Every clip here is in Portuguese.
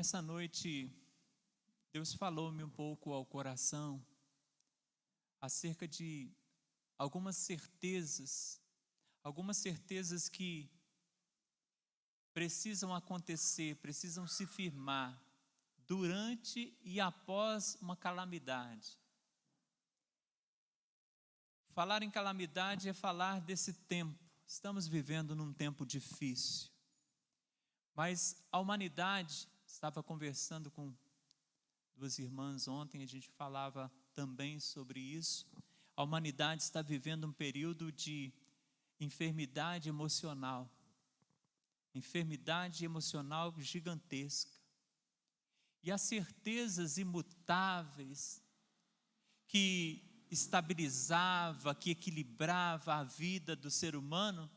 Nessa noite, Deus falou-me um pouco ao coração acerca de algumas certezas que precisam acontecer, precisam se firmar durante e após uma calamidade. Falar em calamidade é falar desse tempo. Estamos vivendo num tempo difícil. Mas a humanidade, estava conversando com duas irmãs ontem, a gente falava também sobre isso. A humanidade está vivendo um período de enfermidade emocional gigantesca. E as certezas imutáveis que estabilizava, que equilibrava a vida do ser humano,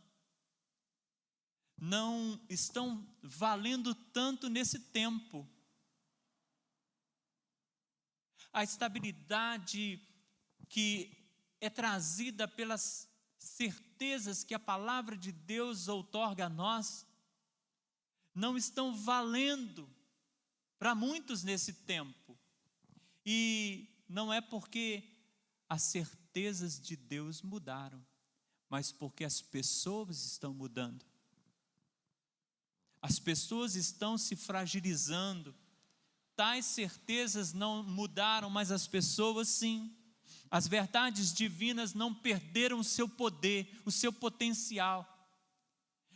não estão valendo tanto nesse tempo. A estabilidade que é trazida pelas certezas que a palavra de Deus outorga a nós, não estão valendo para muitos nesse tempo. E não é porque as certezas de Deus mudaram, mas porque as pessoas estão mudando. As pessoas estão se fragilizando. Tais certezas não mudaram, mas as pessoas sim. As verdades divinas não perderam o seu poder, o seu potencial.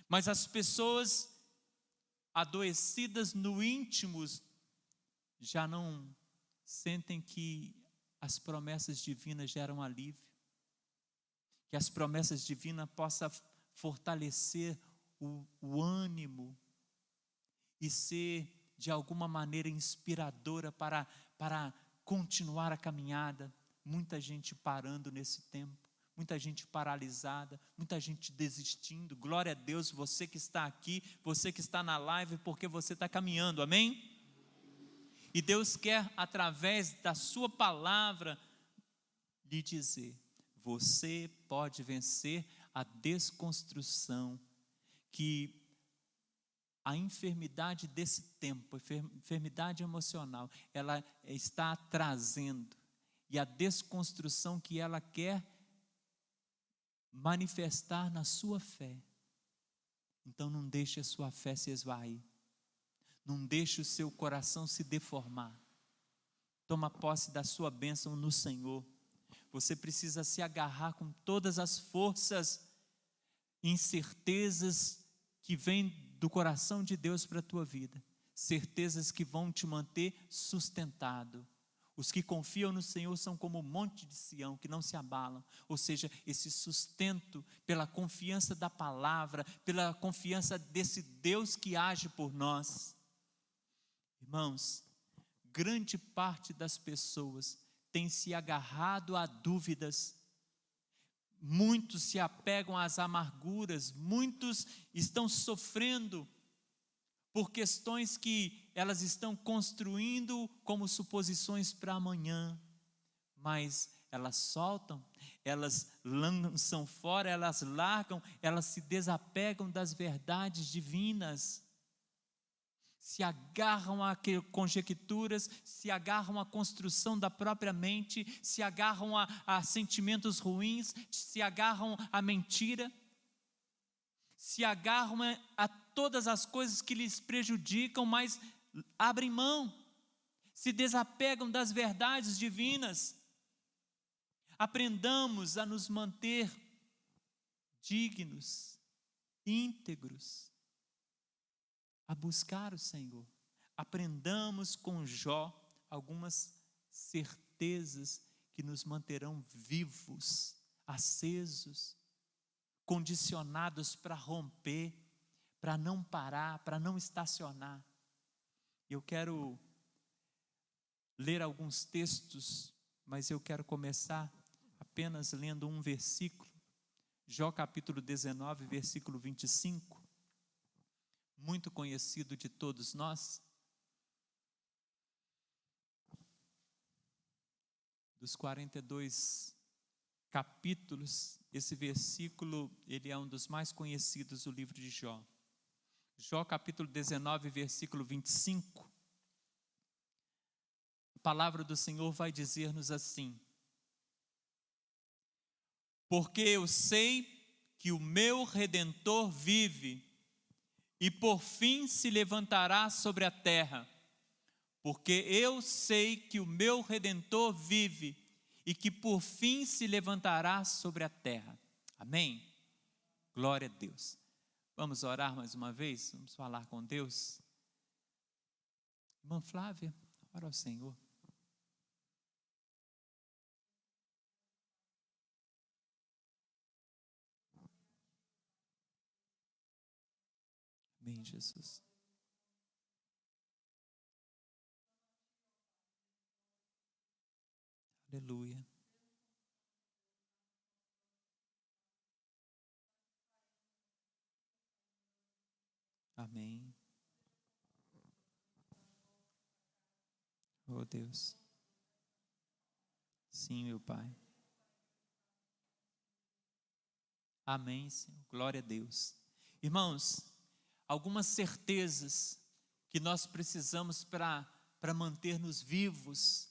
Mas as pessoas adoecidas no íntimo já não sentem que as promessas divinas geram alívio, que as promessas divinas possam fortalecer o ânimo e ser de alguma maneira inspiradora para continuar a caminhada. Muita gente parando nesse tempo, muita gente paralisada, muita gente desistindo. Glória a Deus, você que está aqui, você que está na live, porque você está caminhando, amém? E Deus quer, através da sua palavra, lhe dizer: você pode vencer a desconstrução que a enfermidade desse tempo, a enfermidade emocional, ela está trazendo, e a desconstrução que ela quer manifestar na sua fé. Então não deixe a sua fé se esvair, não deixe o seu coração se deformar. Toma posse da sua bênção no Senhor. Você precisa se agarrar com todas as forças, incertezas que vêm do coração de Deus para a tua vida, certezas que vão te manter sustentado. Os que confiam no Senhor são como o monte de Sião, que não se abalam. Ou seja, esse sustento pela confiança da palavra, pela confiança desse Deus que age por nós. Irmãos, grande parte das pessoas tem se agarrado a dúvidas. Muitos se apegam às amarguras, muitos estão sofrendo por questões que elas estão construindo como suposições para amanhã, mas elas soltam, elas lançam fora, elas largam, elas se desapegam das verdades divinas, se agarram a conjecturas, se agarram à construção da própria mente, se agarram a sentimentos ruins, se agarram à mentira, se agarram a todas as coisas que lhes prejudicam, mas abrem mão, se desapegam das verdades divinas. Aprendamos a nos manter dignos, íntegros, a buscar o Senhor. Aprendamos com Jó algumas certezas que nos manterão vivos, acesos, condicionados para romper, para não parar, para não estacionar. Eu quero ler alguns textos, mas eu quero começar apenas lendo um versículo. Jó capítulo 19, versículo 25. Muito conhecido de todos nós. Dos 42 capítulos, esse versículo, ele é um dos mais conhecidos do livro de Jó. Jó capítulo 19, versículo 25. palavra do Senhor vai dizer-nos assim: porque eu sei que o meu Redentor vive, e por fim se levantará sobre a terra. Porque eu sei que o meu Redentor vive, e que por fim se levantará sobre a terra. Amém? Glória a Deus. Vamos orar mais uma vez? Vamos falar com Deus? Irmã Flávia, ora ao Senhor. Amém, Jesus. Aleluia. Amém. Oh Deus. Sim, meu Pai. Amém, Senhor. Glória a Deus. Irmãos, algumas certezas que nós precisamos para manter-nos vivos,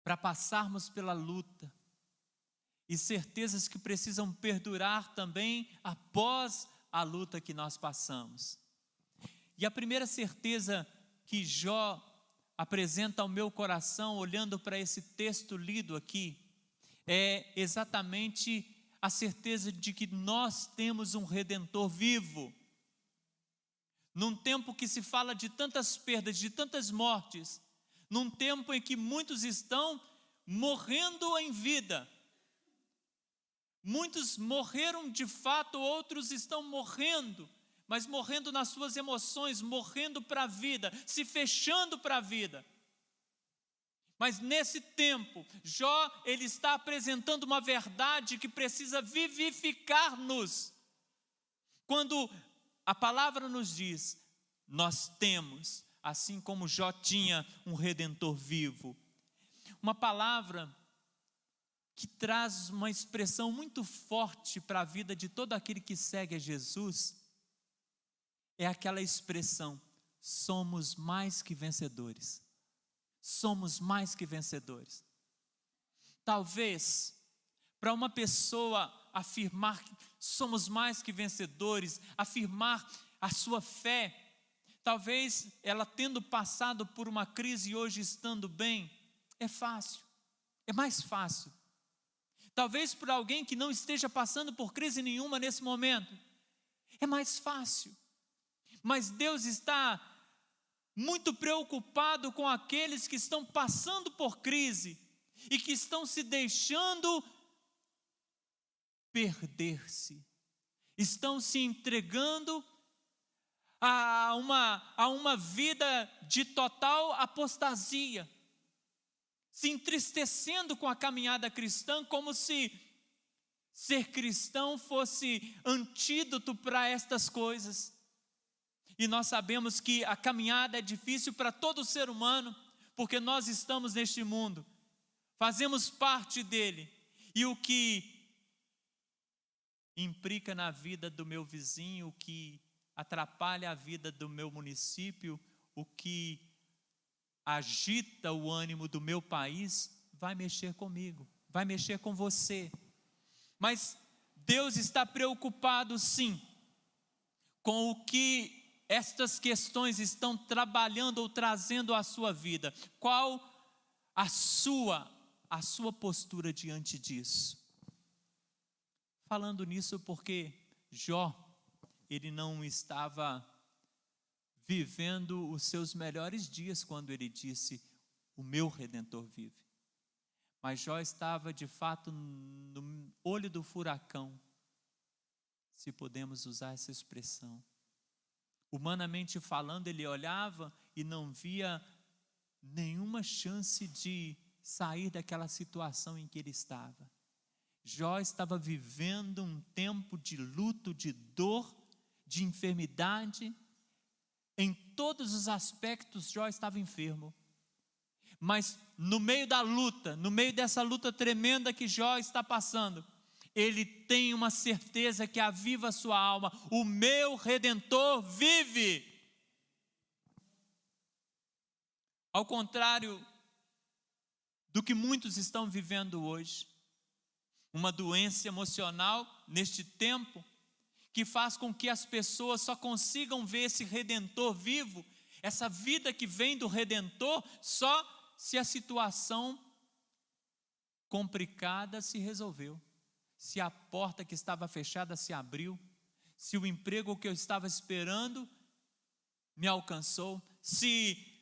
para passarmos pela luta, e certezas que precisam perdurar também após a luta que nós passamos. E a primeira certeza que Jó apresenta ao meu coração, olhando para esse texto lido aqui, é exatamente a certeza de que nós temos um Redentor vivo. Num tempo que se fala de tantas perdas, de tantas mortes, num tempo em que muitos estão morrendo em vida, muitos morreram de fato, outros estão morrendo, mas morrendo nas suas emoções, morrendo para a vida, se fechando para a vida. Mas nesse tempo, Jó, ele está apresentando uma verdade que precisa vivificar-nos. Quando a palavra nos diz, nós temos, assim como Jó tinha, um Redentor vivo. Uma palavra que traz uma expressão muito forte para a vida de todo aquele que segue a Jesus, é aquela expressão, somos mais que vencedores. Somos mais que vencedores. Talvez, para uma pessoa afirmar que somos mais que vencedores, afirmar a sua fé, talvez ela tendo passado por uma crise e hoje estando bem, é fácil, é mais fácil. Talvez para alguém que não esteja passando por crise nenhuma nesse momento, é mais fácil. Mas Deus está muito preocupado com aqueles que estão passando por crise e que estão se deixando perder-se, estão se entregando a uma vida de total apostasia, se entristecendo com a caminhada cristã, como se ser cristão fosse antídoto para estas coisas. E nós sabemos que a caminhada é difícil para todo ser humano, porque nós estamos neste mundo, fazemos parte dele, e o que implica na vida do meu vizinho, o que atrapalha a vida do meu município, o que agita o ânimo do meu país, vai mexer comigo, vai mexer com você. Mas Deus está preocupado sim, com o que estas questões estão trabalhando ou trazendo à sua vida. Qual a sua postura diante disso? Falando nisso porque Jó, ele não estava vivendo os seus melhores dias quando ele disse, o meu Redentor vive. Mas Jó estava de fato no olho do furacão, se podemos usar essa expressão. Humanamente falando, ele olhava e não via nenhuma chance de sair daquela situação em que ele estava. Jó estava vivendo um tempo de luto, de dor, de enfermidade. Em todos os aspectos, Jó estava enfermo. Mas no meio da luta, no meio dessa luta tremenda que Jó está passando, ele tem uma certeza que aviva a sua alma: o meu Redentor vive. Ao contrário do que muitos estão vivendo hoje, uma doença emocional neste tempo, que faz com que as pessoas só consigam ver esse Redentor vivo, essa vida que vem do Redentor, só se a situação complicada se resolveu, se a porta que estava fechada se abriu, se o emprego que eu estava esperando me alcançou, se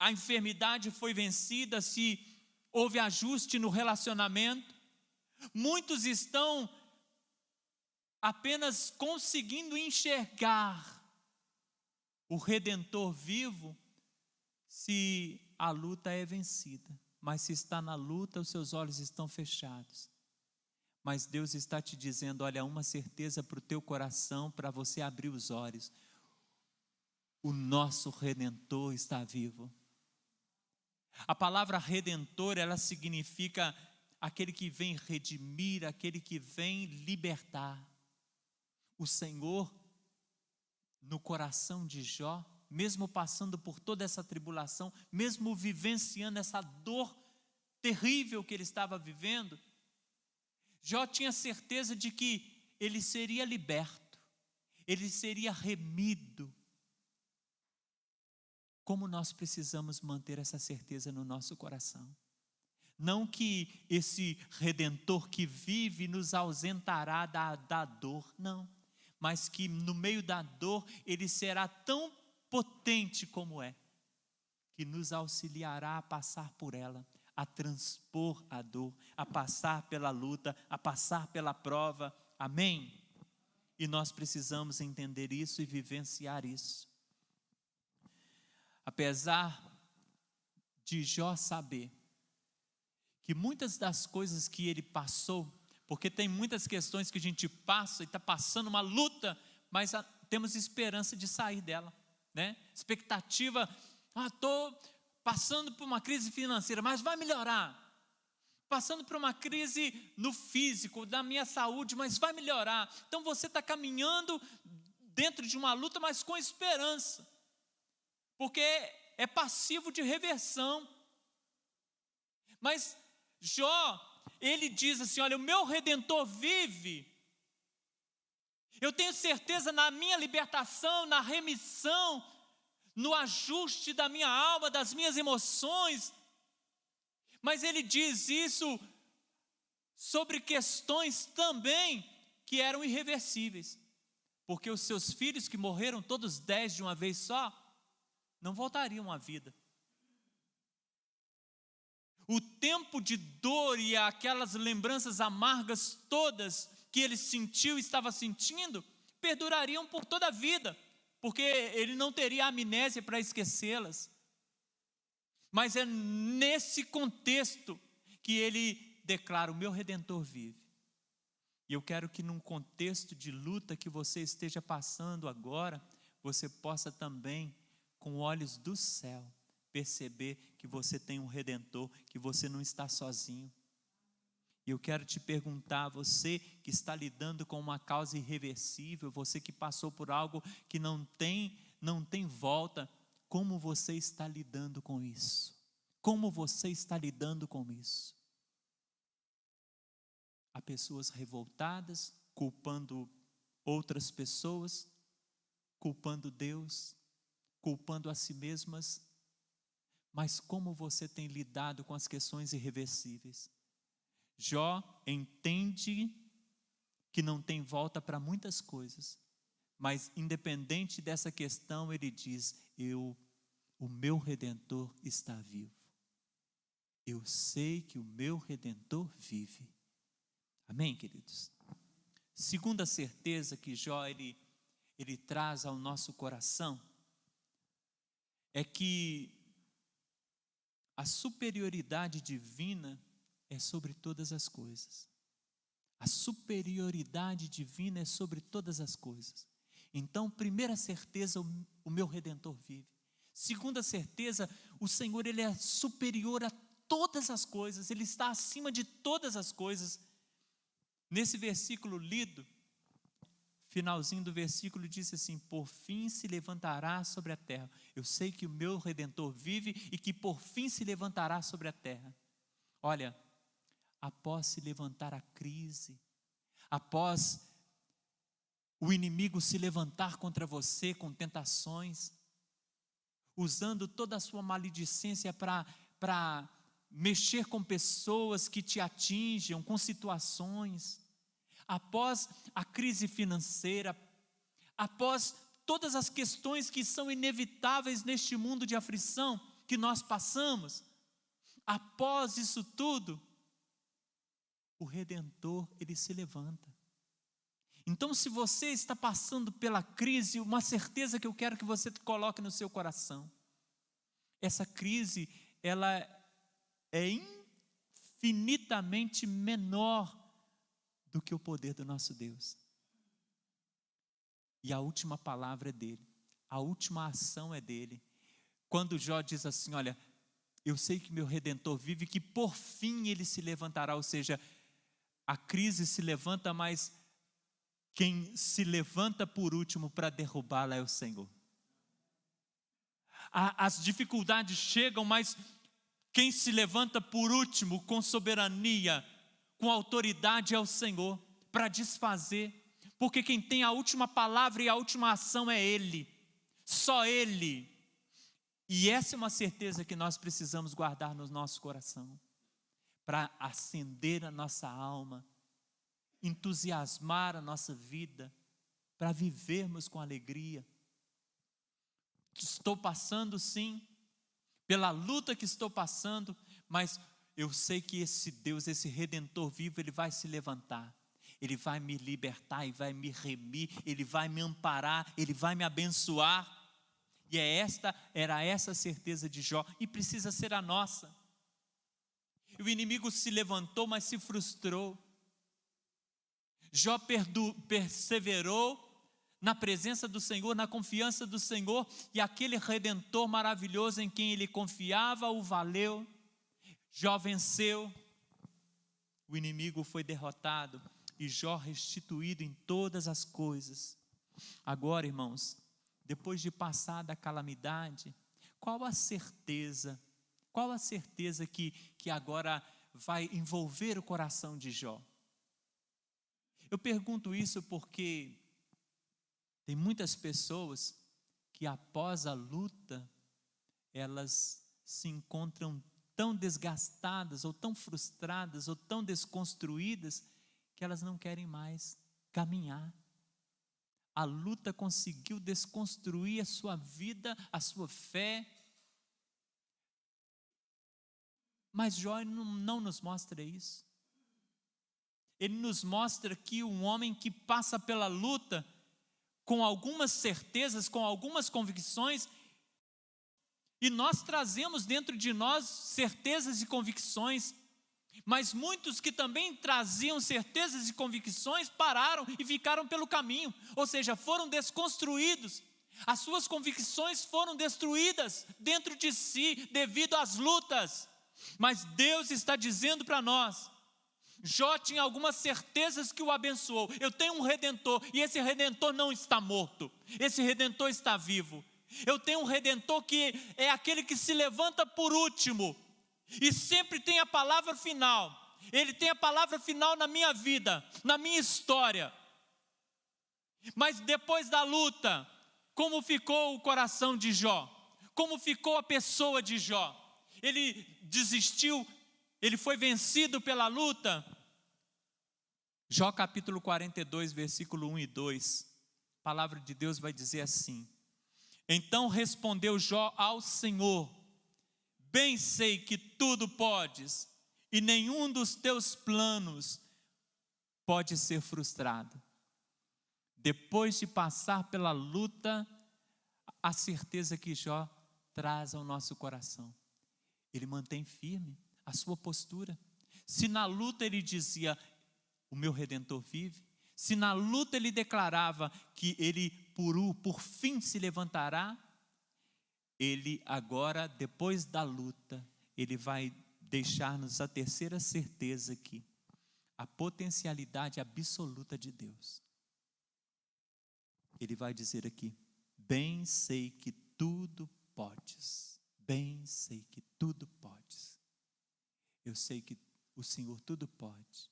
a enfermidade foi vencida, se houve ajuste no relacionamento. Muitos estão apenas conseguindo enxergar o Redentor vivo se a luta é vencida. Mas se está na luta, os seus olhos estão fechados. Mas Deus está te dizendo, olha, uma certeza para o teu coração, para você abrir os olhos. O nosso Redentor está vivo. A palavra Redentor, ela significa aquele que vem redimir, aquele que vem libertar. O Senhor, no coração de Jó, mesmo passando por toda essa tribulação, mesmo vivenciando essa dor terrível que ele estava vivendo, Jó tinha certeza de que ele seria liberto, ele seria remido. Como nós precisamos manter essa certeza no nosso coração. Não que esse Redentor que vive nos ausentará da dor, não. Mas que no meio da dor ele será tão potente como é, que nos auxiliará a passar por ela, a transpor a dor, a passar pela luta, a passar pela prova. Amém? E nós precisamos entender isso e vivenciar isso. Apesar de Jó saber que muitas das coisas que ele passou, porque tem muitas questões que a gente passa e está passando uma luta, mas temos esperança de sair dela, né? Expectativa, estou passando por uma crise financeira, mas vai melhorar. Passando por uma crise no físico, da minha saúde, mas vai melhorar. Então você está caminhando dentro de uma luta, mas com esperança. Porque é passivo de reversão. Mas Jó, ele diz assim, olha, o meu Redentor vive. Eu tenho certeza na minha libertação, na remissão, no ajuste da minha alma, das minhas emoções. Mas ele diz isso sobre questões também que eram irreversíveis. Porque os seus filhos que morreram, todos 10 de uma vez só, não voltariam à vida. O tempo de dor e aquelas lembranças amargas todas que ele sentiu e estava sentindo, perdurariam por toda a vida, porque ele não teria amnésia para esquecê-las. Mas é nesse contexto que ele declara, o meu Redentor vive. E eu quero que num contexto de luta que você esteja passando agora, você possa também, com olhos do céu, perceber que você tem um Redentor, que você não está sozinho. E eu quero te perguntar, você que está lidando com uma causa irreversível, você que passou por algo que não tem volta, como você está lidando com isso? Como você está lidando com isso? Há pessoas revoltadas, culpando outras pessoas, culpando Deus, culpando a si mesmas. Mas como você tem lidado com as questões irreversíveis? Jó entende que não tem volta para muitas coisas, mas independente dessa questão, ele diz, o meu Redentor está vivo. Eu sei que o meu Redentor vive. Amém, queridos? Segunda certeza que Jó ele traz ao nosso coração é que a superioridade divina é sobre todas as coisas. A superioridade divina é sobre todas as coisas. Então, primeira certeza, o meu Redentor vive. Segunda certeza, o Senhor ele é superior a todas as coisas, Ele está acima de todas as coisas. Nesse versículo lido, finalzinho do versículo diz assim: por fim se levantará sobre a terra. Eu sei que o meu Redentor vive e que por fim se levantará sobre a terra. Olha, após se levantar a crise, após o inimigo se levantar contra você com tentações, usando toda a sua maledicência para mexer com pessoas que te atinjam, com situações, após a crise financeira, após todas as questões que são inevitáveis neste mundo de aflição que nós passamos, após isso tudo, o Redentor, ele se levanta. Então, se você está passando pela crise, uma certeza que eu quero que você coloque no seu coração: essa crise, ela é infinitamente menor do que o poder do nosso Deus. E a última palavra é dele, a última ação é dele. Quando Jó diz assim: olha, eu sei que meu Redentor vive, que por fim ele se levantará. Ou seja, a crise se levanta, mas quem se levanta por último para derrubá-la é o Senhor. As dificuldades chegam, mas quem se levanta por último com soberania, com autoridade, é o Senhor, para desfazer. Porque quem tem a última palavra e a última ação é Ele, só Ele. E essa é uma certeza que nós precisamos guardar no nosso coração, para acender a nossa alma, entusiasmar a nossa vida, para vivermos com alegria. Estou passando, sim, pela luta que estou passando, mas eu sei que esse Deus, esse Redentor vivo, Ele vai se levantar, Ele vai me libertar e vai me remir, Ele vai me amparar, Ele vai me abençoar. E era essa a certeza de Jó, e precisa ser a nossa. O inimigo se levantou, mas se frustrou. Jó perseverou na presença do Senhor, na confiança do Senhor, e aquele Redentor maravilhoso em quem ele confiava o valeu. Jó venceu, o inimigo foi derrotado e Jó restituído em todas as coisas. Agora, irmãos, depois de passar da calamidade, qual a certeza que agora vai envolver o coração de Jó? Eu pergunto isso porque tem muitas pessoas que após a luta, elas se encontram tão desgastadas, ou tão frustradas, ou tão desconstruídas, que elas não querem mais caminhar. A luta conseguiu desconstruir a sua vida, a sua fé. Mas Jó não nos mostra isso. Ele nos mostra que um homem que passa pela luta, com algumas certezas, com algumas convicções, e nós trazemos dentro de nós certezas e convicções, mas muitos que também traziam certezas e convicções pararam e ficaram pelo caminho, ou seja, foram desconstruídos, as suas convicções foram destruídas dentro de si devido às lutas. Mas Deus está dizendo para nós: Jó tinha algumas certezas que o abençoou. Eu tenho um Redentor, e esse Redentor não está morto, esse Redentor está vivo. Eu tenho um Redentor que é aquele que se levanta por último, e sempre tem a palavra final. Ele tem a palavra final na minha vida, na minha história. Mas depois da luta, como ficou o coração de Jó? Como ficou a pessoa de Jó? Ele desistiu? Ele foi vencido pela luta? Jó capítulo 42, versículo 1 e 2, a palavra de Deus vai dizer assim: então respondeu Jó ao Senhor: bem sei que tudo podes, e nenhum dos teus planos pode ser frustrado. Depois de passar pela luta, a certeza que Jó traz ao nosso coração, ele mantém firme a sua postura. Se na luta ele dizia: o meu Redentor vive, se na luta ele declarava que ele por fim se levantará, ele agora, depois da luta, ele vai deixar-nos a terceira certeza aqui: a potencialidade absoluta de Deus. Ele vai dizer aqui: bem sei que tudo podes, bem sei que tudo podes. Eu sei que o Senhor tudo pode.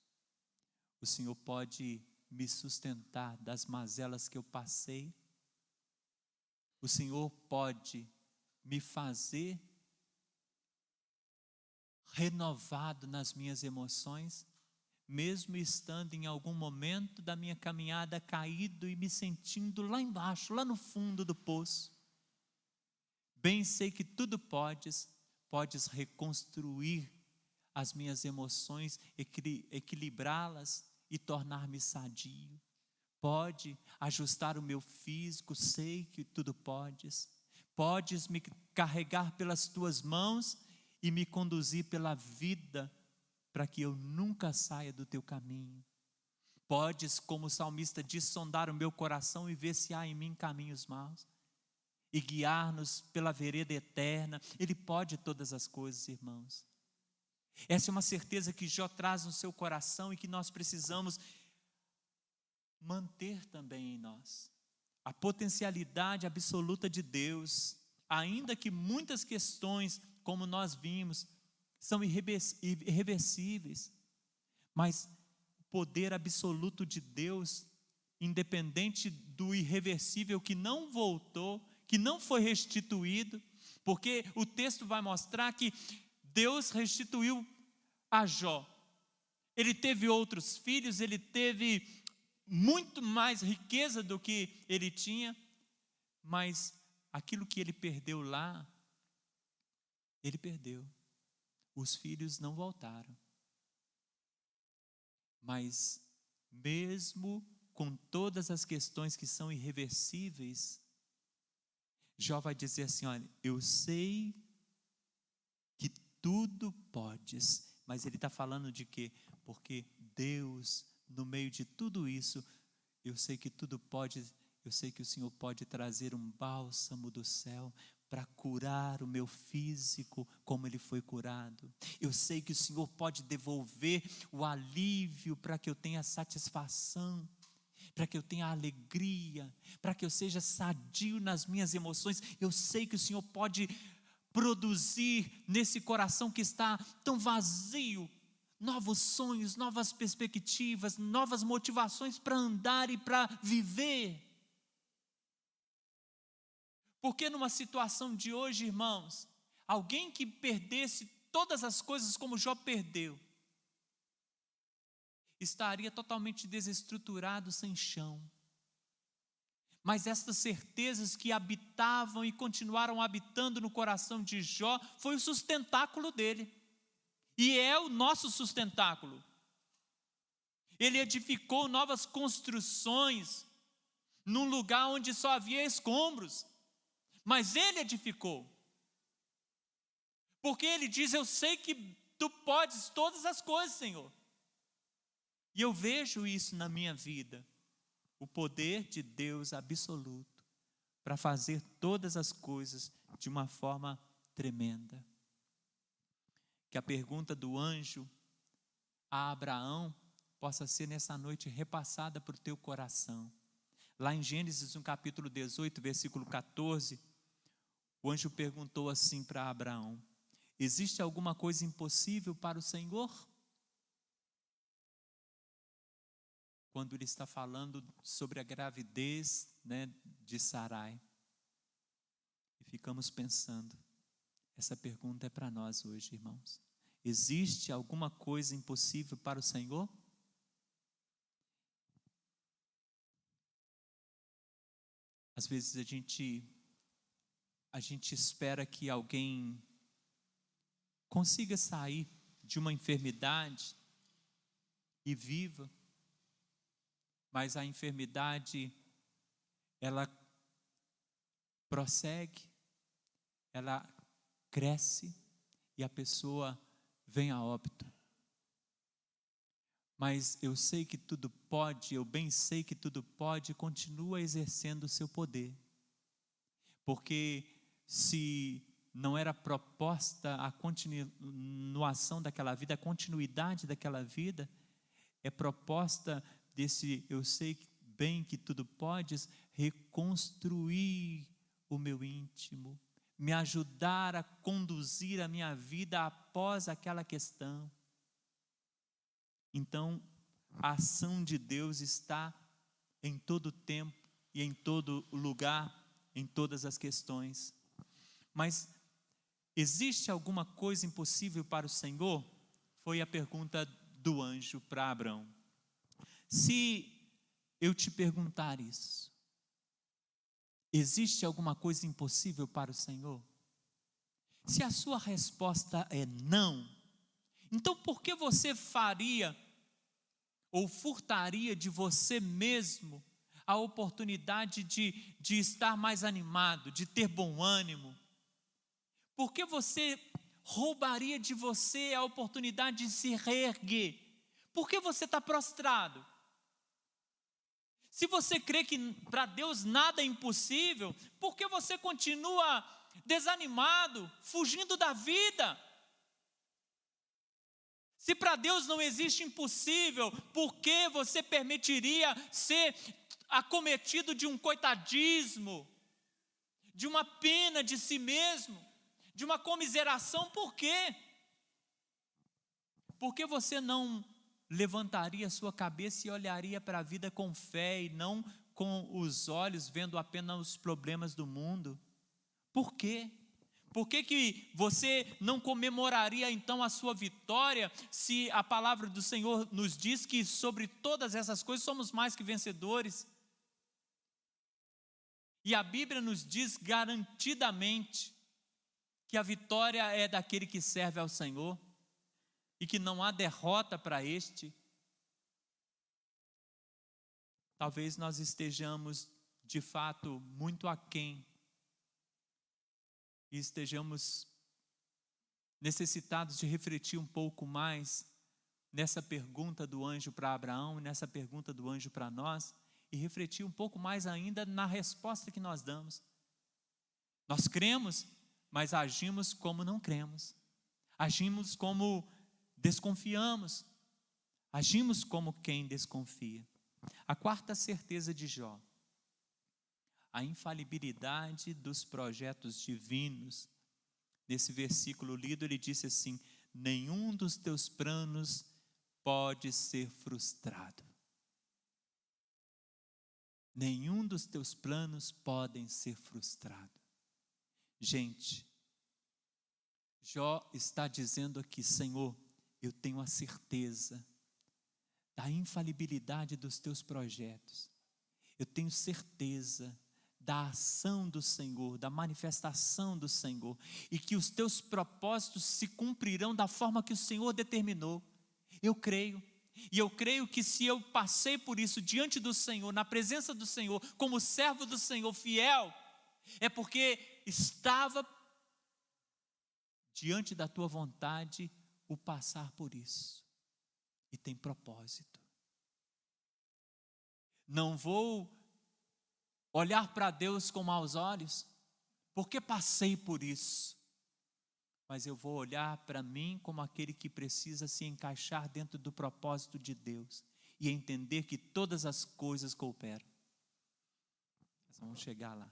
O Senhor pode me sustentar das mazelas que eu passei. O Senhor pode me fazer renovado nas minhas emoções, mesmo estando em algum momento da minha caminhada caído e me sentindo lá embaixo, lá no fundo do poço. Bem sei que tudo podes reconstruir as minhas emoções, equilibrá-las e tornar-me sadio. Pode ajustar o meu físico, sei que tudo podes. Podes me carregar pelas tuas mãos e me conduzir pela vida, para que eu nunca saia do teu caminho. Podes, como o salmista diz, sondar o meu coração e ver se há em mim caminhos maus, e guiar-nos pela vereda eterna. Ele pode todas as coisas, irmãos. Essa é uma certeza que Jó traz no seu coração e que nós precisamos manter também em nós. A potencialidade absoluta de Deus, ainda que muitas questões, como nós vimos, são irreversíveis, mas o poder absoluto de Deus, independente do irreversível que não voltou, que não foi restituído, porque o texto vai mostrar que Deus restituiu a Jó. Ele teve outros filhos, ele teve muito mais riqueza do que ele tinha, mas aquilo que ele perdeu lá, ele perdeu. Os filhos não voltaram. Mas mesmo com todas as questões que são irreversíveis, Jó vai dizer assim: olha, eu sei que tudo podes. Mas ele está falando de quê? Porque Deus, no meio de tudo isso, eu sei que tudo pode, eu sei que o Senhor pode trazer um bálsamo do céu para curar o meu físico como ele foi curado. Eu sei que o Senhor pode devolver o alívio para que eu tenha satisfação, para que eu tenha alegria, para que eu seja sadio nas minhas emoções. Eu sei que o Senhor pode produzir nesse coração que está tão vazio novos sonhos, novas perspectivas, novas motivações para andar e para viver. Porque numa situação de hoje, irmãos, alguém que perdesse todas as coisas como Jó perdeu, estaria totalmente desestruturado, sem chão. Mas estas certezas que habitavam e continuaram habitando no coração de Jó, foi o sustentáculo dele. E é o nosso sustentáculo. Ele edificou novas construções, num lugar onde só havia escombros. Mas ele edificou. Porque ele diz: eu sei que tu podes todas as coisas, Senhor. E eu vejo isso na minha vida. O poder de Deus absoluto para fazer todas as coisas de uma forma tremenda. Que a pergunta do anjo a Abraão possa ser nessa noite repassada por teu coração. Lá em Gênesis, no capítulo 18, versículo 14, o anjo perguntou assim para Abraão: existe alguma coisa impossível para o Senhor? Quando ele está falando sobre a gravidez, de Sarai. E ficamos pensando, essa pergunta é para nós hoje, irmãos. Existe alguma coisa impossível para o Senhor? Às vezes a gente espera que alguém consiga sair de uma enfermidade e viva, mas a enfermidade, ela prossegue, ela cresce e a pessoa vem a óbito. Mas eu sei que tudo pode, eu bem sei que tudo pode, e continua exercendo o seu poder. Porque se não era proposta a continuação daquela vida, a continuidade daquela vida, é proposta desse, eu sei bem que tudo podes, reconstruir o meu íntimo, me ajudar a conduzir a minha vida após aquela questão. Então, a ação de Deus está em todo tempo e em todo lugar, em todas as questões. Mas existe alguma coisa impossível para o Senhor? Foi a pergunta do anjo para Abraão. Se eu te perguntar isso, existe alguma coisa impossível para o Senhor? Se a sua resposta é não, então por que você faria ou furtaria de você mesmo a oportunidade de estar mais animado, de ter bom ânimo? Por que você roubaria de você a oportunidade de se reerguer? Por que você está prostrado? Se você crê que para Deus nada é impossível, por que você continua desanimado, fugindo da vida? Se para Deus não existe impossível, por que você permitiria ser acometido de um coitadismo, de uma pena de si mesmo, de uma comiseração? Por quê? Por que você não levantaria sua cabeça e olharia para a vida com fé e não com os olhos vendo apenas os problemas do mundo? Por quê? Por que você não comemoraria então a sua vitória, se a palavra do Senhor nos diz que sobre todas essas coisas somos mais que vencedores? E a Bíblia nos diz garantidamente que a vitória é daquele que serve ao Senhor e que não há derrota para este. Talvez nós estejamos de fato muito aquém e estejamos necessitados de refletir um pouco mais nessa pergunta do anjo para Abraão, nessa pergunta do anjo para nós, e refletir um pouco mais ainda na resposta que nós damos. Nós cremos, mas agimos como não cremos, agimos como desconfiamos, agimos como quem desconfia. A quarta certeza de Jó: a infalibilidade dos projetos divinos. Nesse versículo lido, ele disse assim: nenhum dos teus planos pode ser frustrado. Nenhum dos teus planos podem ser frustrados. Gente, Jó está dizendo aqui: Senhor, eu tenho a certeza da infalibilidade dos teus projetos. Eu tenho certeza da ação do Senhor, da manifestação do Senhor, e que os teus propósitos se cumprirão da forma que o Senhor determinou. Eu creio, e eu creio que se eu passei por isso diante do Senhor, na presença do Senhor, como servo do Senhor fiel, é porque estava diante da tua vontade o passar por isso, e tem propósito. Não vou olhar para Deus com maus olhos, porque passei por isso, mas eu vou olhar para mim como aquele que precisa se encaixar dentro do propósito de Deus e entender que todas as coisas cooperam. Nós vamos chegar lá.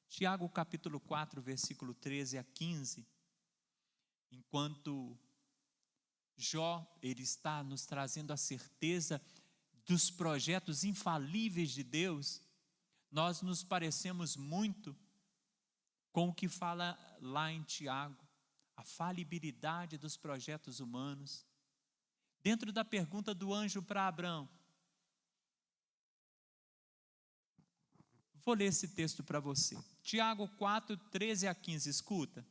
Tiago capítulo 4, versículo 13 a 15, enquanto Jó, ele está nos trazendo a certeza dos projetos infalíveis de Deus, nós nos parecemos muito com o que fala lá em Tiago, a falibilidade dos projetos humanos. Dentro da pergunta do anjo para Abraão, vou ler esse texto para você. Tiago 4, 13 a 15, escuta.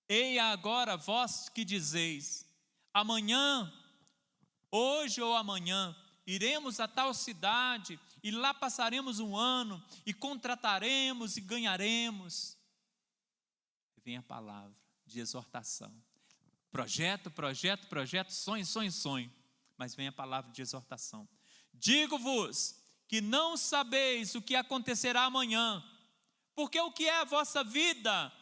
Eia agora vós que dizeis, amanhã, hoje ou amanhã, iremos a tal cidade, e lá passaremos um ano, e contrataremos e ganharemos. Vem a palavra de exortação. Projeto, projeto, projeto, sonho, sonho, sonho. Mas vem a palavra de exortação. Digo-vos que não sabeis o que acontecerá amanhã, porque o que é a vossa vida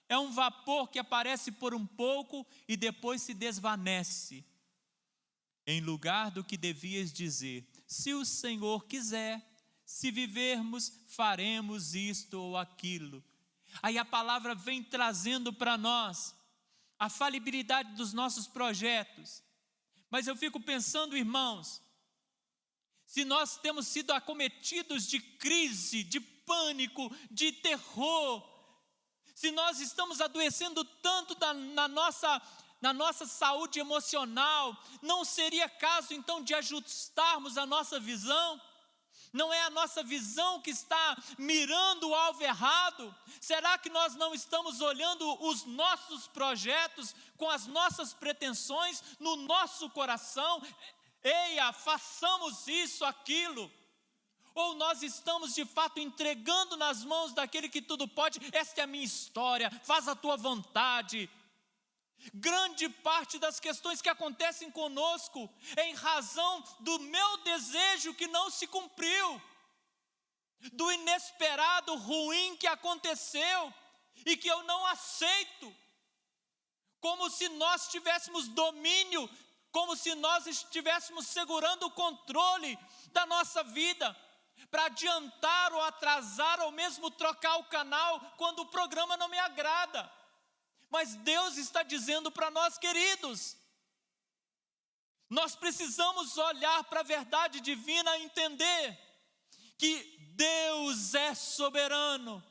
é um vapor que aparece por um pouco e depois se desvanece. Em lugar do que devias dizer, se o Senhor quiser, Se vivermos, faremos isto ou aquilo. Aí a palavra vem trazendo para nós a falibilidade dos nossos projetos. Mas eu fico pensando, irmãos, se nós temos sido acometidos de crise, de pânico, de terror, se nós estamos adoecendo tanto na nossa saúde emocional, não seria caso então de ajustarmos a nossa visão? Não é a nossa visão que está mirando o alvo errado? Será que nós não estamos olhando os nossos projetos com as nossas pretensões no nosso coração? Eia, façamos isso, aquilo. Ou nós estamos de fato entregando nas mãos daquele que tudo pode? Esta é a minha história, faz a tua vontade. Grande parte das questões que acontecem conosco é em razão do meu desejo que não se cumpriu, do inesperado ruim que aconteceu e que eu não aceito, como se nós tivéssemos domínio, como se nós estivéssemos segurando o controle da nossa vida, para adiantar ou atrasar ou mesmo trocar o canal quando o programa não me agrada. Mas Deus está dizendo para nós, queridos, nós precisamos olhar para a verdade divina e entender que Deus é soberano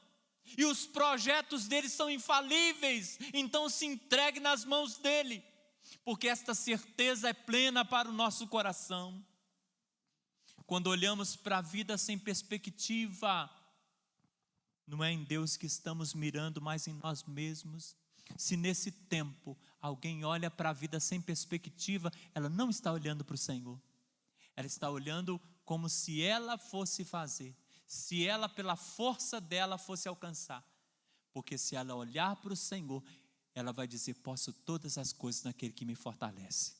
e os projetos dele são infalíveis. Então se entregue nas mãos dele, porque esta certeza é plena para o nosso coração. Quando olhamos para a vida sem perspectiva, não é em Deus que estamos mirando, mas em nós mesmos. Se nesse tempo alguém olha para a vida sem perspectiva, ela não está olhando para o Senhor. Ela está olhando como se ela fosse fazer, se ela pela força dela fosse alcançar. Porque se ela olhar para o Senhor, ela vai dizer: posso todas as coisas naquele que me fortalece.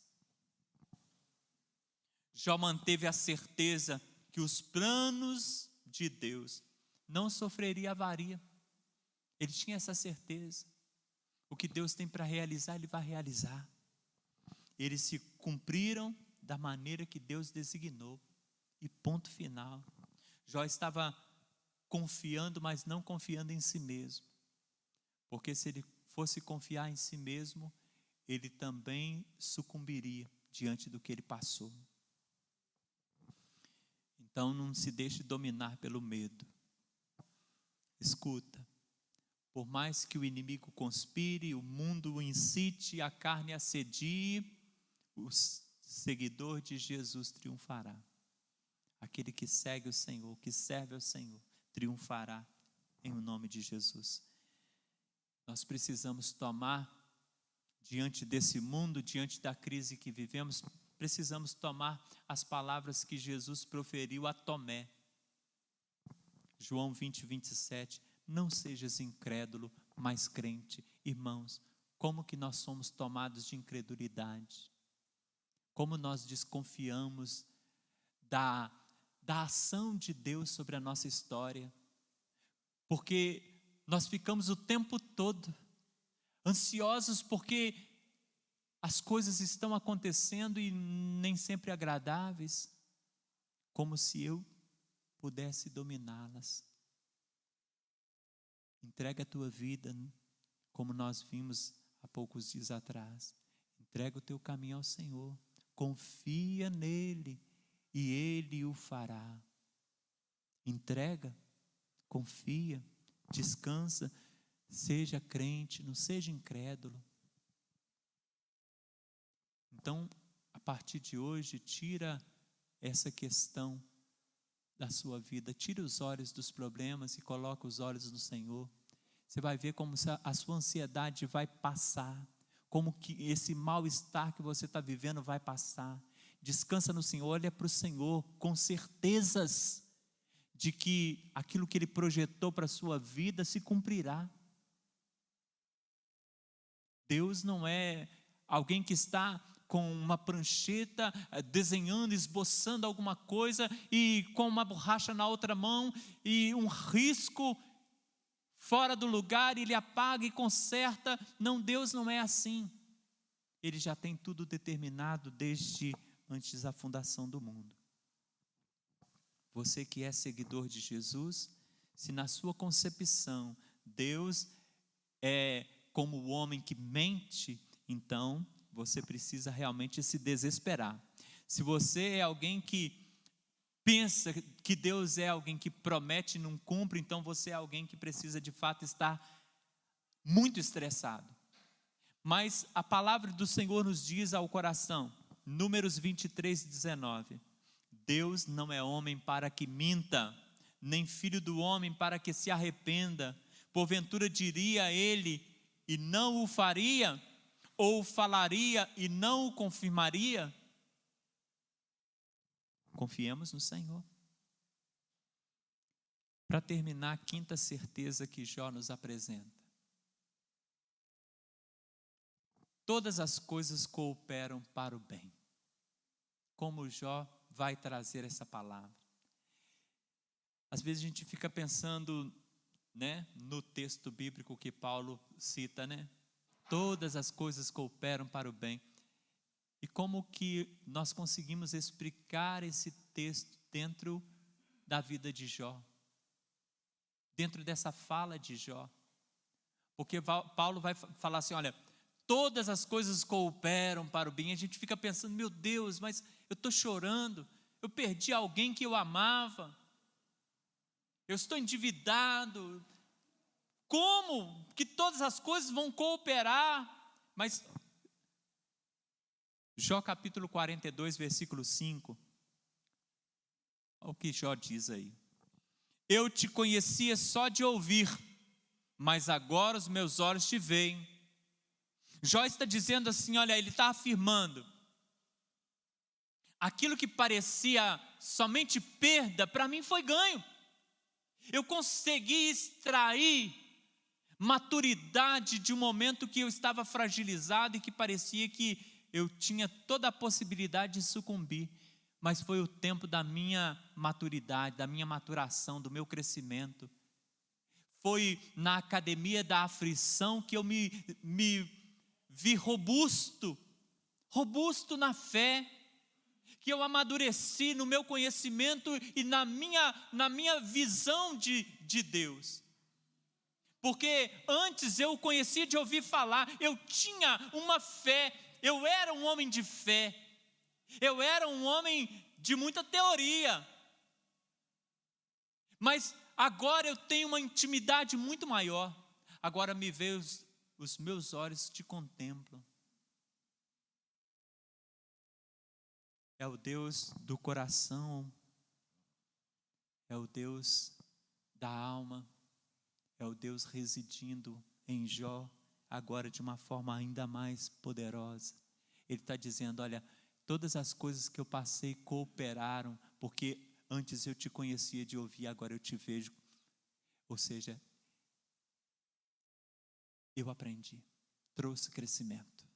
Jó manteve a certeza que os planos de Deus não sofreria avaria. Ele tinha essa certeza. O que Deus tem para realizar, Ele vai realizar. Eles se cumpriram da maneira que Deus designou. E ponto final. Jó estava confiando, mas não confiando em si mesmo. Porque se ele fosse confiar em si mesmo, ele também sucumbiria diante do que ele passou. Então não se deixe dominar pelo medo. Escuta. Por mais que o inimigo conspire, o mundo o incite, a carne assedie, o seguidor de Jesus triunfará. Aquele que segue o Senhor, que serve ao Senhor, triunfará em o nome de Jesus. Nós precisamos tomar, diante desse mundo, diante da crise que vivemos, precisamos tomar as palavras que Jesus proferiu a Tomé. João 20, 27. Não sejas incrédulo, mas crente. Irmãos, como que nós somos tomados de incredulidade? Como nós desconfiamos da ação de Deus sobre a nossa história? Porque nós ficamos o tempo todo ansiosos porque as coisas estão acontecendo e nem sempre agradáveis, como se eu pudesse dominá-las. Entrega a tua vida, como nós vimos há poucos dias atrás. Entrega o teu caminho ao Senhor. Confia nele e Ele o fará. Entrega, confia, descansa. Seja crente, não seja incrédulo. Então, a partir de hoje, tira essa questão da sua vida, tira os olhos dos problemas e coloca os olhos no Senhor. Você vai ver como a sua ansiedade vai passar, como que esse mal-estar que você está vivendo vai passar. Descansa no Senhor, olha para o Senhor com certezas de que aquilo que Ele projetou para a sua vida se cumprirá. Deus não é alguém que está com uma prancheta, desenhando, esboçando alguma coisa e com uma borracha na outra mão e um risco fora do lugar, ele apaga e conserta. Não, Deus não é assim. Ele já tem tudo determinado desde antes da fundação do mundo. Você que é seguidor de Jesus, se na sua concepção Deus é como o homem que mente, então você precisa realmente se desesperar. Se você é alguém que pensa que Deus é alguém que promete e não cumpre, então você é alguém que precisa de fato estar muito estressado. Mas a palavra do Senhor nos diz ao coração, Números 23:19, Deus não é homem para que minta, nem filho do homem para que se arrependa. Porventura diria ele e não o faria, ou falaria e não o confirmaria? Confiemos no Senhor. Para terminar, a quinta certeza que Jó nos apresenta: todas as coisas cooperam para o bem. Como Jó vai trazer essa palavra? Às vezes a gente fica pensando, no texto bíblico que Paulo cita, todas as coisas cooperam para o bem. E como que nós conseguimos explicar esse texto dentro da vida de Jó? Dentro dessa fala de Jó? Porque Paulo vai falar assim, olha, todas as coisas cooperam para o bem. A gente fica pensando, meu Deus, mas eu estou chorando, eu perdi alguém que eu amava, eu estou endividado, como que todas as coisas vão cooperar? Mas Jó capítulo 42, versículo 5, olha o que Jó diz aí: eu te conhecia só de ouvir, mas agora os meus olhos te veem. Jó está dizendo assim, olha, ele está afirmando, aquilo que parecia somente perda, para mim foi ganho. Eu consegui extrair maturidade de um momento que eu estava fragilizado e que parecia que eu tinha toda a possibilidade de sucumbir, mas foi o tempo da minha maturidade, da minha maturação, do meu crescimento. Foi na academia da aflição que eu me vi robusto na fé, que eu amadureci no meu conhecimento e na minha visão de Deus. Porque antes eu conhecia de ouvir falar, eu tinha uma fé, eu era um homem de fé, eu era um homem de muita teoria, mas agora eu tenho uma intimidade muito maior. Agora me vê, os meus olhos te contemplam. É o Deus do coração, é o Deus da alma, é o Deus residindo em Jó, agora de uma forma ainda mais poderosa. Ele está dizendo, olha, todas as coisas que eu passei cooperaram, porque antes eu te conhecia de ouvir, agora eu te vejo. Ou seja, eu aprendi, trouxe crescimento.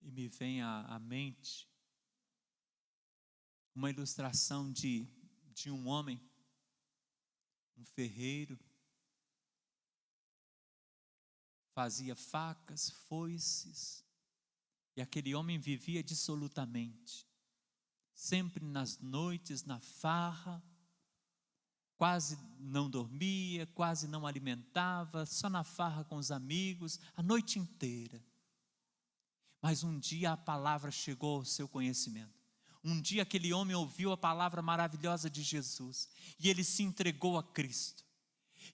E me vem à mente uma ilustração de um homem, um ferreiro, fazia facas, foices, e aquele homem vivia dissolutamente, sempre nas noites, na farra, quase não dormia, quase não alimentava, só na farra com os amigos, a noite inteira. Mas um dia a palavra chegou ao seu conhecimento. Um dia aquele homem ouviu a palavra maravilhosa de Jesus, e ele se entregou a Cristo,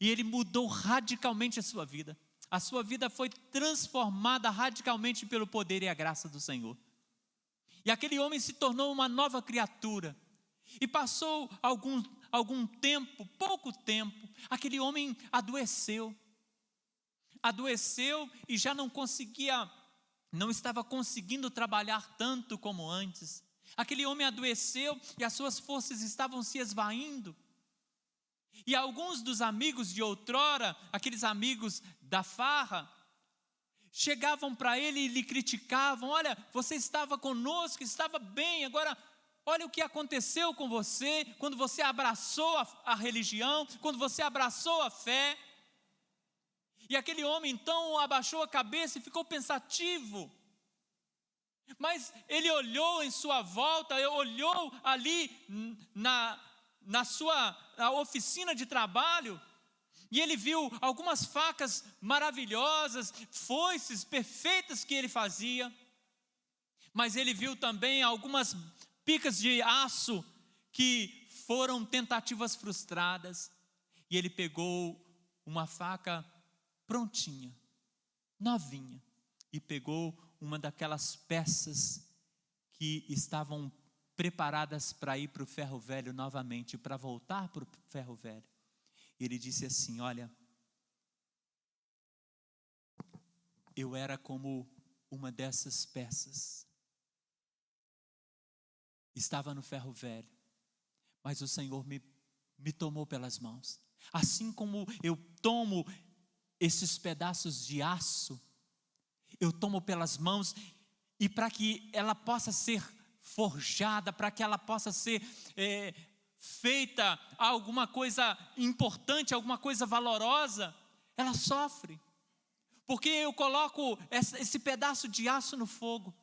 e ele mudou radicalmente a sua vida. A sua vida foi transformada radicalmente pelo poder e a graça do Senhor. E aquele homem se tornou uma nova criatura, e passou algum tempo, pouco tempo, aquele homem adoeceu e já não estava conseguindo trabalhar tanto como antes. Aquele homem adoeceu e as suas forças estavam se esvaindo. E alguns dos amigos de outrora, aqueles amigos da farra, chegavam para ele e lhe criticavam: olha, você estava conosco, estava bem, agora olha o que aconteceu com você, quando você abraçou a religião, quando você abraçou a fé. E aquele homem então abaixou a cabeça e ficou pensativo. Mas ele olhou em sua volta, olhou ali na sua oficina de trabalho, e ele viu algumas facas maravilhosas, foices perfeitas que ele fazia, mas ele viu também algumas picas de aço que foram tentativas frustradas, e ele pegou uma faca prontinha, novinha, e pegou uma daquelas peças que estavam preparadas para ir para o ferro velho novamente, para voltar para o ferro velho. E ele disse assim: olha, eu era como uma dessas peças, estava no ferro velho, mas o Senhor me tomou pelas mãos, assim como eu tomo esses pedaços de aço, eu tomo pelas mãos, e para que ela possa ser forjada, para que ela possa ser feita alguma coisa importante, alguma coisa valorosa, ela sofre, porque eu coloco esse pedaço de aço no fogo,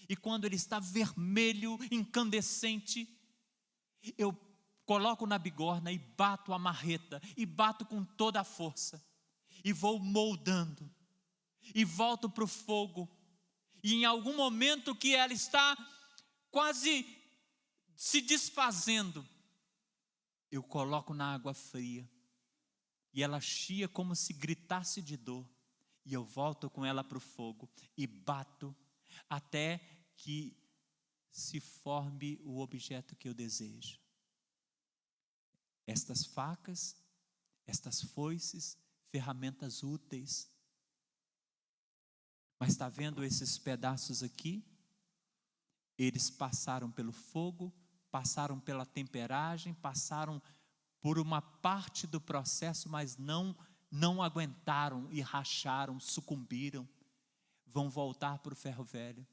e quando ele está vermelho, incandescente, eu coloco na bigorna e bato a marreta, e bato com toda a força, e vou moldando, e volto para o fogo, e em algum momento que ela está quase se desfazendo, eu coloco na água fria, e ela chia como se gritasse de dor, e eu volto com ela para o fogo, e bato, até que se forme o objeto que eu desejo. Estas facas, estas foices, ferramentas úteis. Mas está vendo esses pedaços aqui? Eles passaram pelo fogo, passaram pela temperagem, passaram por uma parte do processo, mas não aguentaram e racharam, sucumbiram. Vão voltar para o ferro velho.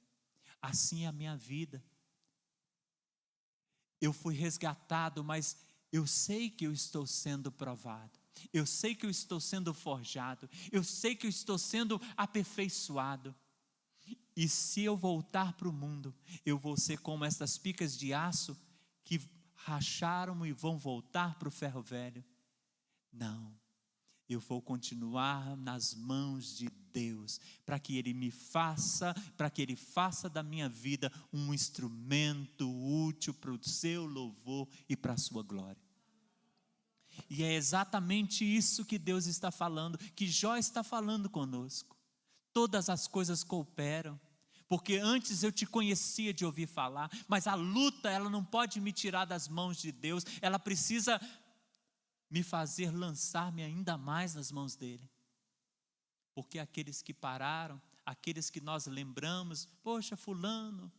Assim é a minha vida. Eu fui resgatado, mas eu sei que eu estou sendo provado, eu sei que eu estou sendo forjado, eu sei que eu estou sendo aperfeiçoado, e se eu voltar para o mundo, eu vou ser como essas picas de aço que racharam e vão voltar para o ferro velho? Não, eu vou continuar nas mãos de Deus, para que Ele me faça, para que Ele faça da minha vida um instrumento útil para o seu louvor e para a sua glória. E é exatamente isso que Deus está falando, que Jó está falando conosco. Todas as coisas cooperam, porque antes eu te conhecia de ouvir falar, mas a luta, ela não pode me tirar das mãos de Deus, ela precisa me fazer lançar-me ainda mais nas mãos dele. Porque aqueles que pararam, aqueles que nós lembramos, poxa, fulano,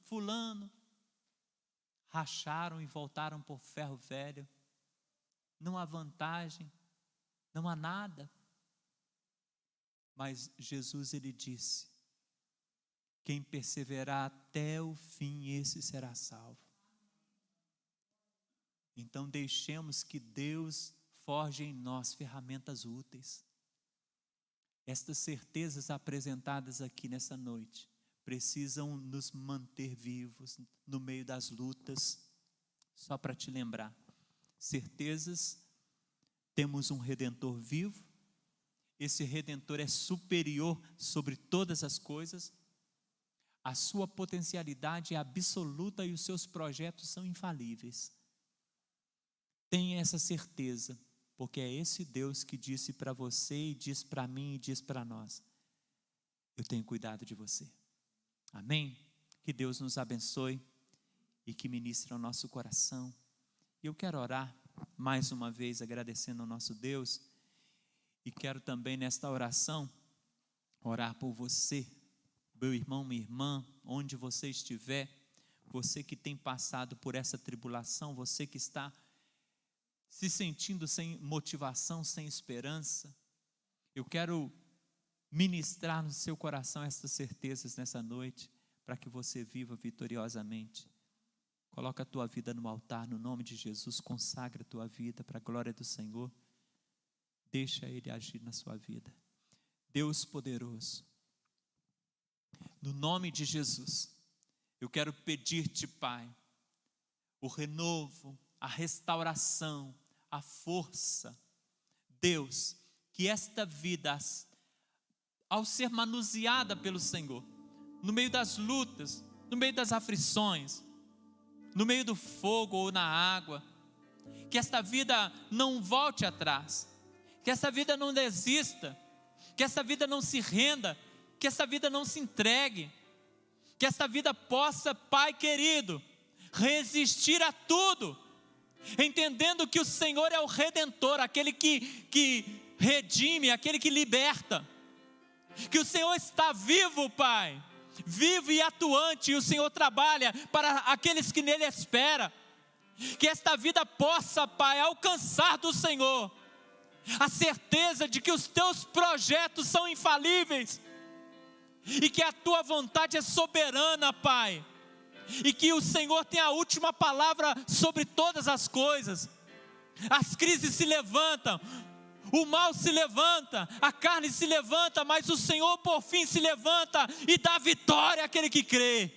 racharam e voltaram por ferro velho, não há vantagem, não há nada. Mas Jesus, ele disse: quem perseverar até o fim, esse será salvo. Então deixemos que Deus forje em nós ferramentas úteis. Estas certezas apresentadas aqui nessa noite precisam nos manter vivos no meio das lutas. Só para te lembrar, certezas, temos um Redentor vivo, esse Redentor é superior sobre todas as coisas, a sua potencialidade é absoluta e os seus projetos são infalíveis. Tenha essa certeza, porque é esse Deus que disse para você, e diz para mim, e diz para nós: eu tenho cuidado de você. Amém? Que Deus nos abençoe e que ministre ao nosso coração. E eu quero orar mais uma vez agradecendo ao nosso Deus, e quero também nesta oração orar por você, meu irmão, minha irmã, onde você estiver, você que tem passado por essa tribulação, você que está se sentindo sem motivação, sem esperança, eu quero ministrar no seu coração estas certezas nessa noite, para que você viva vitoriosamente. Coloca a tua vida no altar, no nome de Jesus, consagra a tua vida para a glória do Senhor, deixa Ele agir na sua vida. Deus poderoso, no nome de Jesus, Eu quero pedir-te, Pai, o renovo, a restauração, a força. Deus, que esta vida, ao ser manuseada pelo Senhor, no meio das lutas, no meio das aflições, no meio do fogo ou na água, que esta vida não volte atrás, que essa vida não desista, que essa vida não se renda, que essa vida não se entregue, que essa vida possa, Pai querido, resistir a tudo, entendendo que o Senhor é o Redentor, aquele que redime, aquele que liberta, que o Senhor está vivo, Pai, vivo e atuante, e o Senhor trabalha para aqueles que nele esperam. Que esta vida possa, Pai, alcançar do Senhor a certeza de que os teus projetos são infalíveis, e que a tua vontade é soberana, Pai, e que o Senhor tem a última palavra sobre todas as coisas. As crises se levantam, o mal se levanta, a carne se levanta, mas o Senhor por fim se levanta e dá vitória àquele que crê.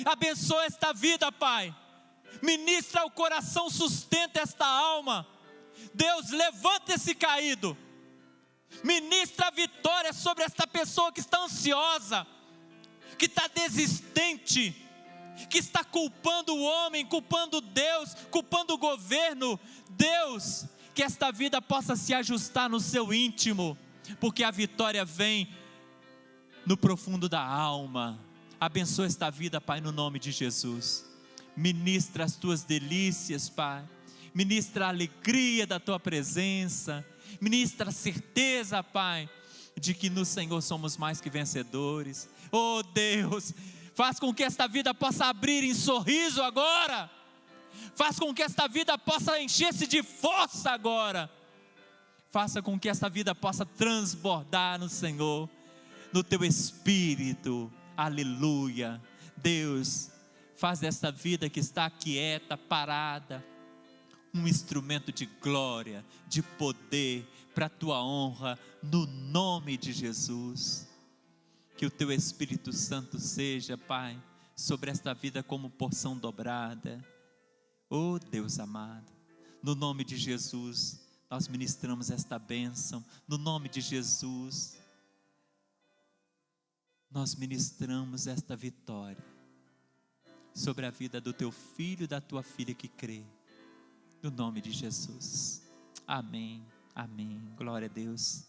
Abençoa esta vida, Pai, ministra o coração, sustenta esta alma. Deus, levanta esse caído, ministra a vitória sobre esta pessoa que está ansiosa, que está desistente, que está culpando o homem, culpando Deus, culpando o governo. Deus, que esta vida possa se ajustar no seu íntimo, porque a vitória vem no profundo da alma. Abençoa esta vida, Pai, no nome de Jesus. Ministra as tuas delícias, Pai, ministra a alegria da tua presença, ministra a certeza, Pai, de que no Senhor somos mais que vencedores. Oh Deus, faz com que esta vida possa abrir em sorriso agora, faz com que esta vida possa encher-se de força agora, faça com que esta vida possa transbordar no Senhor, no teu Espírito. Aleluia. Deus, faz desta vida que está quieta, parada, um instrumento de glória, de poder, para a tua honra, no nome de Jesus. Que o teu Espírito Santo seja, Pai, sobre esta vida como porção dobrada. Oh Deus amado, no nome de Jesus, nós ministramos esta bênção, no nome de Jesus, nós ministramos esta vitória, sobre a vida do teu filho e da tua filha que crê, no nome de Jesus. Amém, amém, glória a Deus.